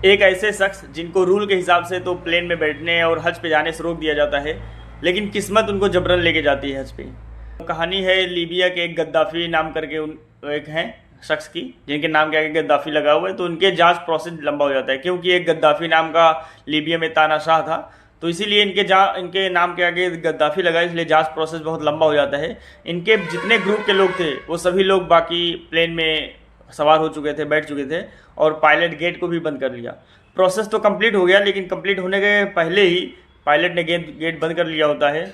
एक ऐसे शख्स जिनको रूल के हिसाब से तो प्लेन में बैठने और हज पे जाने से रोक दिया जाता है, लेकिन किस्मत उनको जबरन लेके जाती है हज पे। कहानी है लीबिया के एक गद्दाफ़ी नाम करके एक हैं शख्स की, जिनके नाम के आगे गद्दाफ़ी लगा हुआ है। तो उनके जांच प्रोसेस लंबा हो जाता है, क्योंकि एक गद्दाफ़ी नाम का लीबिया में तानाशाह था, तो इसीलिए इनके नाम के आगे गद्दाफ़ी लगा, इसलिए जांच प्रोसेस बहुत लंबा हो जाता है। इनके जितने ग्रुप के लोग थे वो सभी लोग बाकी प्लेन में सवार हो चुके थे, बैठ चुके थे, और पायलट गेट को भी बंद कर लिया। प्रोसेस तो कंप्लीट हो गया, लेकिन कंप्लीट होने के पहले ही पायलट ने गेट बंद कर लिया होता है।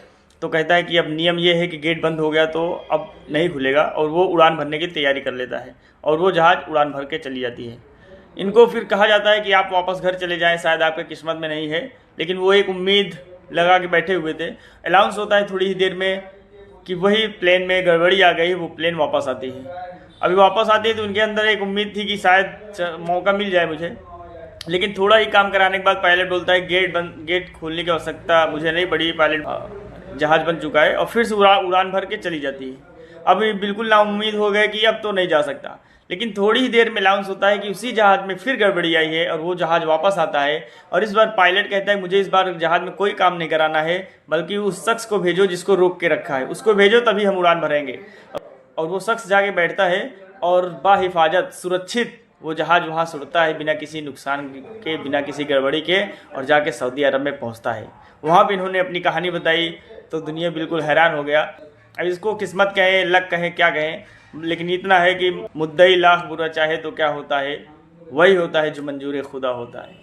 तो कहता है कि अब नियम ये है कि गेट बंद हो गया तो अब नहीं खुलेगा, और वो उड़ान भरने की तैयारी कर लेता है, और वो जहाज़ उड़ान भर के चली जाती है। इनको फिर कहा जाता है कि आप वापस घर चले जाएं, शायद आपके किस्मत में नहीं है, लेकिन वो एक उम्मीद लगा के बैठे हुए थे। अनाउंस होता है थोड़ी ही देर में कि वही प्लेन में गड़बड़ी आ गई, वो प्लेन वापस आती है। अभी वापस आती है तो उनके अंदर एक उम्मीद थी कि शायद मौका मिल जाए मुझे, लेकिन थोड़ा ही काम कराने के बाद पायलट बोलता है गेट खोलने की आवश्यकता मुझे नहीं पड़ी, पायलट जहाज़ बन चुका है, और फिर से उड़ान भर के चली जाती है। अभी बिल्कुल नाउम्मीद हो गए कि अब तो नहीं जा सकता, लेकिन थोड़ी ही देर में अनाउंस होता है कि उसी जहाज़ में फिर गड़बड़ी आई है, और वो जहाज़ वापस आता है। और इस बार पायलट कहता है मुझे इस बार जहाज़ में कोई काम नहीं कराना है, बल्कि उस शख्स को भेजो जिसको रोक के रखा है, उसको भेजो तभी हम उड़ान भरेंगे। और वो शख्स जाके बैठता है, और बाहिफाजत सुरक्षित वो जहाज़ वहाँ से उड़ता है, बिना किसी नुकसान के, बिना किसी गड़बड़ी के, और जाके सऊदी अरब में पहुँचता है। वहाँ पे इन्होंने अपनी कहानी बताई तो दुनिया बिल्कुल हैरान हो गया। अब इसको किस्मत कहें, लक कहें, क्या कहें, लेकिन इतना है कि मुद्दई लाख बुरा चाहे तो क्या होता है, वही होता है जो मंजूर खुदा होता है।